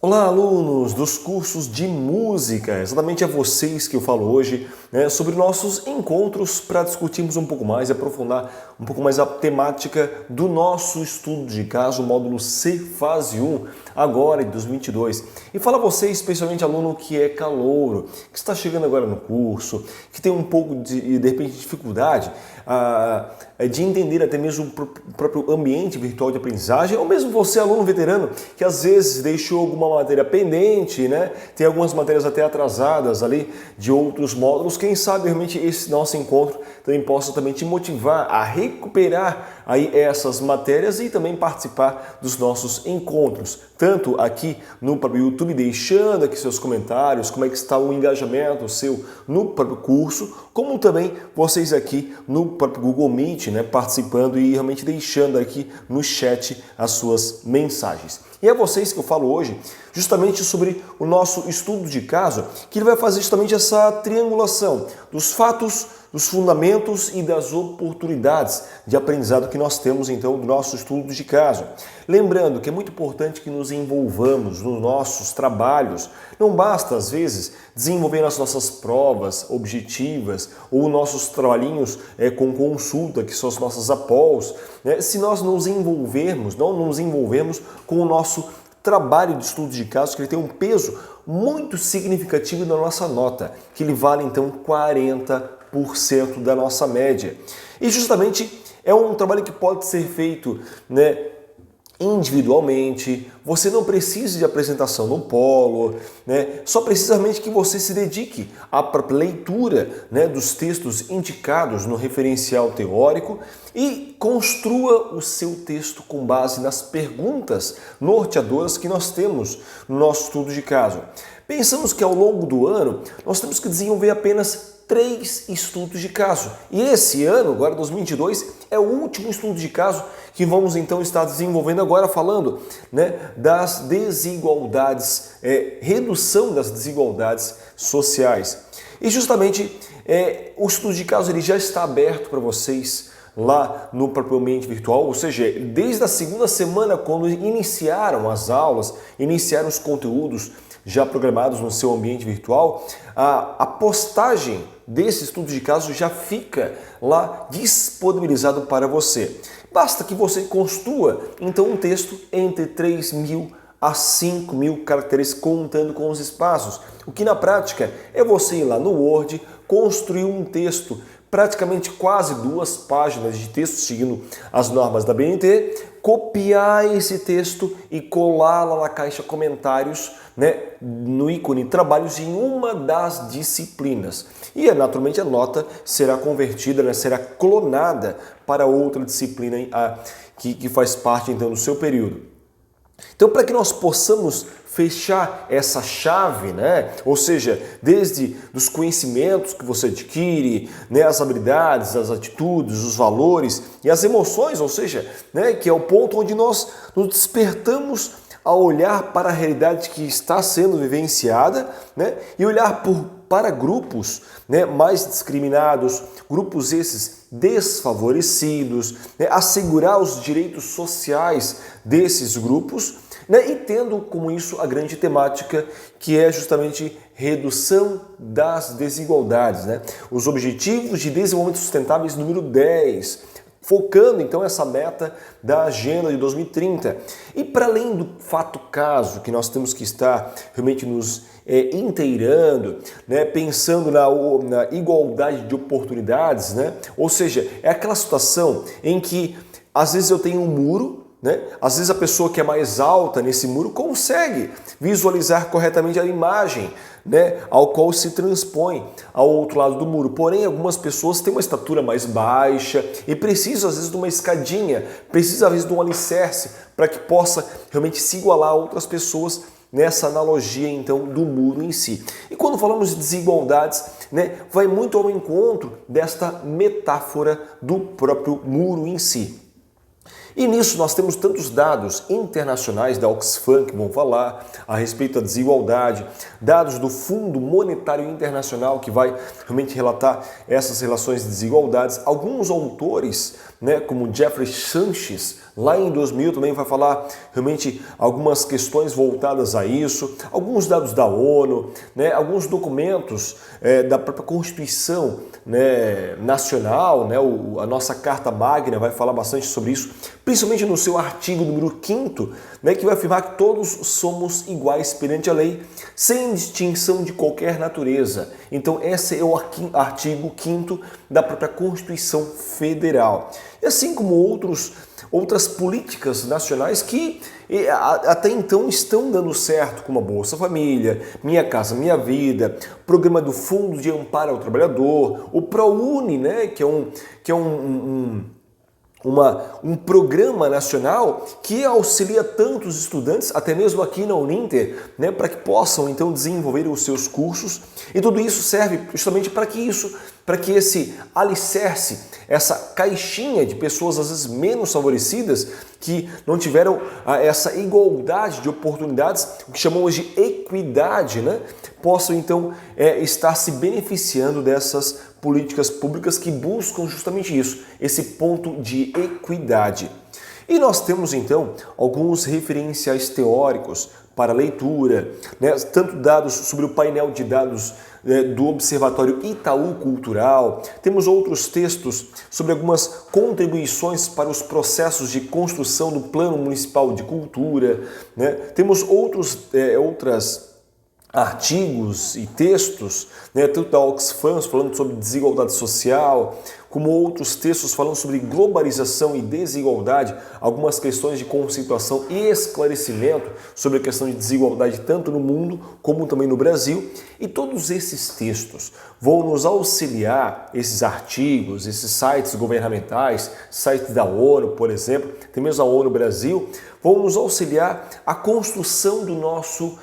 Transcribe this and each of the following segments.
Olá, alunos dos cursos de música! Exatamente a vocês que eu falo hoje, sobre nossos encontros para discutirmos um pouco mais e aprofundar um pouco mais a temática do nosso estudo de caso, o módulo C fase 1, agora em 2022. E fala a você, especialmente aluno que é calouro, que está chegando agora no curso, que tem um pouco de repente, dificuldade de entender até mesmo o próprio ambiente virtual de aprendizagem, ou mesmo você, aluno veterano, que às vezes deixou alguma matéria pendente, tem algumas matérias até atrasadas ali de outros módulos. Quem sabe realmente esse nosso encontro também possa também te motivar a recuperar aí essas matérias e também participar dos nossos encontros, tanto aqui no próprio YouTube, deixando aqui seus comentários, como é que está o engajamento seu no próprio curso, como também vocês aqui no próprio Google Meet, participando e realmente deixando aqui no chat as suas mensagens. E é vocês que eu falo hoje justamente sobre o nosso estudo de caso, que ele vai fazer justamente essa triangulação dos fatos, dos fundamentos e das oportunidades de aprendizado que nós temos então do nosso estudo de caso. Lembrando que é muito importante que nos envolvamos nos nossos trabalhos. Não basta, às vezes, desenvolver as nossas provas objetivas ou nossos trabalhinhos com consulta, que são as nossas APOLs, se nós não nos envolvermos com o nosso trabalho de estudo de caso, que ele tem um peso muito significativo na nossa nota, que ele vale então 40% da nossa média. E justamente é um trabalho que pode ser feito, individualmente, você não precisa de apresentação no polo, só precisamente que você se dedique à própria leitura dos textos indicados no referencial teórico e construa o seu texto com base nas perguntas norteadoras que nós temos no nosso estudo de caso. Pensamos que ao longo do ano nós temos que desenvolver apenas 3 estudos de caso. E esse ano, agora 2022, é o último estudo de caso que vamos então estar desenvolvendo agora, falando das desigualdades, redução das desigualdades sociais. E justamente o estudo de caso ele já está aberto para vocês lá no próprio ambiente virtual, ou seja, desde a segunda semana, quando iniciaram as aulas, iniciaram os conteúdos já programados no seu ambiente virtual, a postagem desse estudo de caso já fica lá disponibilizado para você. Basta que você construa então um texto entre 3.000 a 5.000 caracteres, contando com os espaços. O que na prática é você ir lá no Word, construir um texto, praticamente quase 2 páginas de texto, seguindo as normas da BNT, copiar esse texto e colar lá na caixa comentários, no ícone trabalhos em uma das disciplinas. E naturalmente a nota será convertida, será clonada para outra disciplina que faz parte então do seu período. Então, para que nós possamos fechar essa chave, ou seja, desde os conhecimentos que você adquire, as habilidades, as atitudes, os valores e as emoções, ou seja, que é o ponto onde nós nos despertamos a olhar para a realidade que está sendo vivenciada, e olhar para grupos mais discriminados, grupos esses desfavorecidos, assegurar os direitos sociais desses grupos, e tendo como isso a grande temática que é justamente redução das desigualdades, os Objetivos de Desenvolvimento Sustentáveis número 10, focando então essa meta da Agenda de 2030. E para além do fato caso que nós temos que estar realmente nos inteirando, pensando na igualdade de oportunidades, ou seja, é aquela situação em que às vezes eu tenho um muro, às vezes a pessoa que é mais alta nesse muro consegue visualizar corretamente a imagem, ao qual se transpõe ao outro lado do muro. Porém, algumas pessoas têm uma estatura mais baixa e precisam às vezes de uma escadinha, precisam às vezes de um alicerce para que possa realmente se igualar a outras pessoas nessa analogia então do muro em si. E quando falamos de desigualdades, vai muito ao encontro desta metáfora do próprio muro em si. E nisso nós temos tantos dados internacionais da Oxfam que vão falar a respeito da desigualdade, dados do Fundo Monetário Internacional que vai realmente relatar essas relações de desigualdades. Alguns autores, como Jeffrey Sachs, lá em 2000 também vai falar realmente algumas questões voltadas a isso, alguns dados da ONU, alguns documentos da própria Constituição nacional, a nossa Carta Magna vai falar bastante sobre isso, principalmente no seu artigo número 5º, que vai afirmar que todos somos iguais perante a lei, sem distinção de qualquer natureza. Então esse é o artigo 5º da própria Constituição Federal. E assim como outras políticas nacionais que até então estão dando certo, como a Bolsa Família, Minha Casa Minha Vida, Programa do Fundo de Amparo ao Trabalhador, o ProUni, que é um programa nacional que auxilia tantos estudantes, até mesmo aqui na Uninter, para que possam então desenvolver os seus cursos. E tudo isso serve justamente para que esse alicerce, essa caixinha de pessoas às vezes menos favorecidas, que não tiveram essa igualdade de oportunidades, o que chamamos de equidade, possam então estar se beneficiando dessas políticas públicas que buscam justamente isso, esse ponto de equidade. E nós temos então alguns referenciais teóricos para leitura, tanto dados sobre o painel de dados do Observatório Itaú Cultural, temos outros textos sobre algumas contribuições para os processos de construção do Plano Municipal de Cultura, temos outros artigos e textos, tanto da Oxfam falando sobre desigualdade social, como outros textos falando sobre globalização e desigualdade, algumas questões de conceituação e esclarecimento sobre a questão de desigualdade tanto no mundo como também no Brasil. E todos esses textos vão nos auxiliar, esses artigos, esses sites governamentais, sites da ONU, por exemplo, tem mesmo a ONU Brasil, vão nos auxiliar a construção do nosso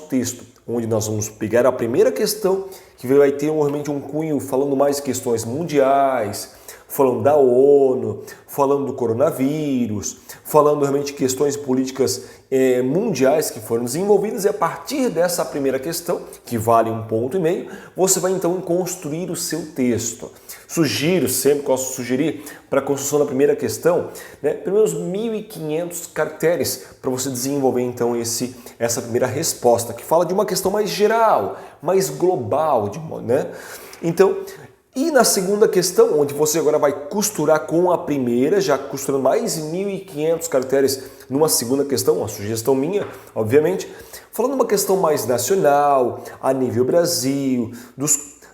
texto, onde nós vamos pegar a primeira questão, que vai ter realmente um cunho falando mais de questões mundiais, falando da ONU, falando do coronavírus, falando realmente de questões políticas mundiais que foram desenvolvidas, e a partir dessa primeira questão, que vale 1,5 ponto, você vai então construir o seu texto. Sempre posso sugerir para a construção da primeira questão, pelo menos 1.500 caracteres para você desenvolver então essa primeira resposta, que fala de uma questão mais geral, mais global, Então, e na segunda questão, onde você agora vai costurar com a primeira, já costurando mais 1.500 caracteres numa segunda questão, uma sugestão minha, obviamente, falando uma questão mais nacional, a nível Brasil,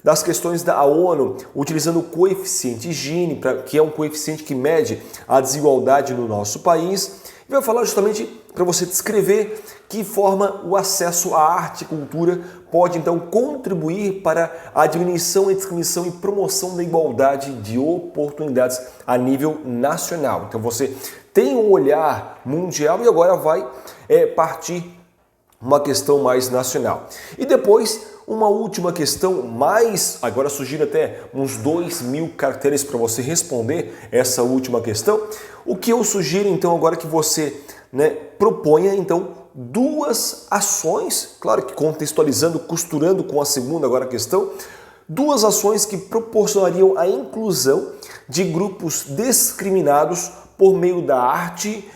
das questões da ONU, utilizando o coeficiente Gini, que é um coeficiente que mede a desigualdade no nosso país. E vai falar justamente para você descrever que forma o acesso à arte e cultura pode então contribuir para a diminuição, a discriminação e promoção da igualdade de oportunidades a nível nacional. Então você tem um olhar mundial e agora vai partir uma questão mais nacional. E depois uma última questão, agora sugiro até uns 2.000 caracteres para você responder essa última questão. O que eu sugiro então agora que você proponha então 2 ações, claro que contextualizando, costurando com a segunda agora questão, 2 ações que proporcionariam a inclusão de grupos discriminados por meio da arte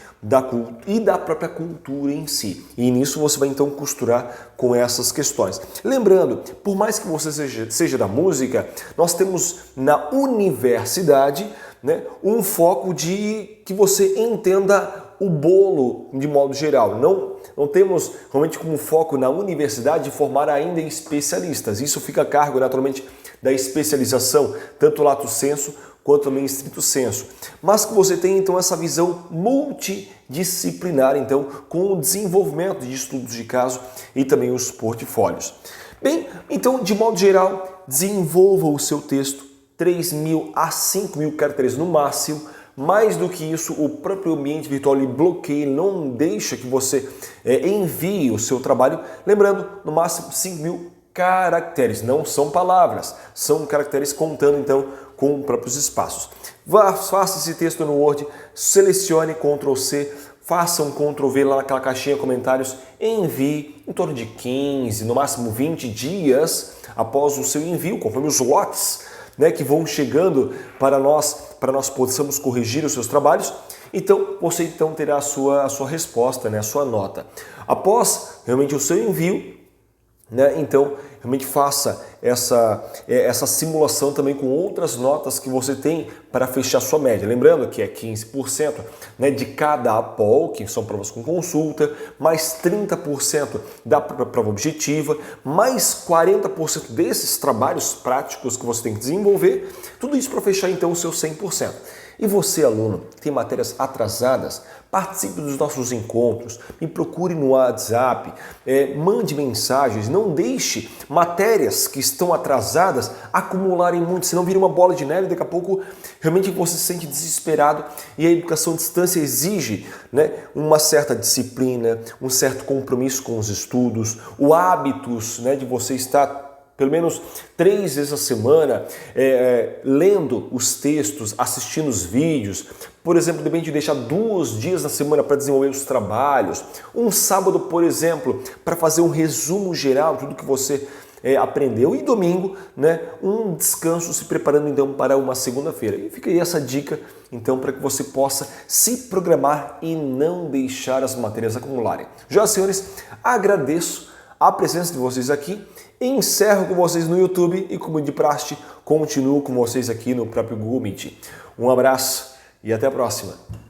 e da própria cultura em si. E nisso você vai então costurar com essas questões. Lembrando, por mais que você seja da música, nós temos na universidade um foco de que você entenda o bolo de modo geral. Não temos realmente como foco na universidade formar ainda especialistas. Isso fica a cargo naturalmente da especialização, tanto lato sensu quanto também estrito sensu. Mas que você tenha então essa visão multidisciplinar então com o desenvolvimento de estudos de caso e também os portfólios. Bem, então de modo geral, desenvolva o seu texto 3.000 a 5.000 caracteres no máximo. Mais do que isso, o próprio ambiente virtual lhe bloqueia, não deixa que você envie o seu trabalho. Lembrando, no máximo 5.000 caracteres, não são palavras, são caracteres contando então com próprios espaços. Faça esse texto no Word, selecione Ctrl C, faça um Ctrl V lá naquela caixinha de comentários, envie em torno de 15, no máximo 20 dias após o seu envio, conforme os lotes, né, que vão chegando para nós possamos corrigir os seus trabalhos. Então, você terá a sua resposta, né, a sua nota. Após realmente o seu envio, né, então realmente faça essa simulação também com outras notas que você tem para fechar sua média. Lembrando que é 15%, né, de cada APOL, que são provas com consulta, mais 30% da prova objetiva, mais 40% desses trabalhos práticos que você tem que desenvolver, tudo isso para fechar então o seu 100%. E você, aluno, que tem matérias atrasadas, participe dos nossos encontros, me procure no WhatsApp, mande mensagens, não deixe matérias que estão atrasadas acumularem muito, senão vira uma bola de neve e daqui a pouco realmente você se sente desesperado e a educação à distância exige, né, uma certa disciplina, um certo compromisso com os estudos, o hábitos, né, de você estar pelo menos 3 vezes a semana, lendo os textos, assistindo os vídeos. Por exemplo, de repente deixar 2 dias na semana para desenvolver os trabalhos. Um sábado, por exemplo, para fazer um resumo geral de tudo que você aprendeu. E domingo, né, um descanso, se preparando então para uma segunda-feira. E fica aí essa dica, então, para que você possa se programar e não deixar as matérias acumularem. Já, senhores, agradeço a presença de vocês aqui. Encerro com vocês no YouTube e, como de praxe, continuo com vocês aqui no próprio Google Meet. Um abraço e até a próxima!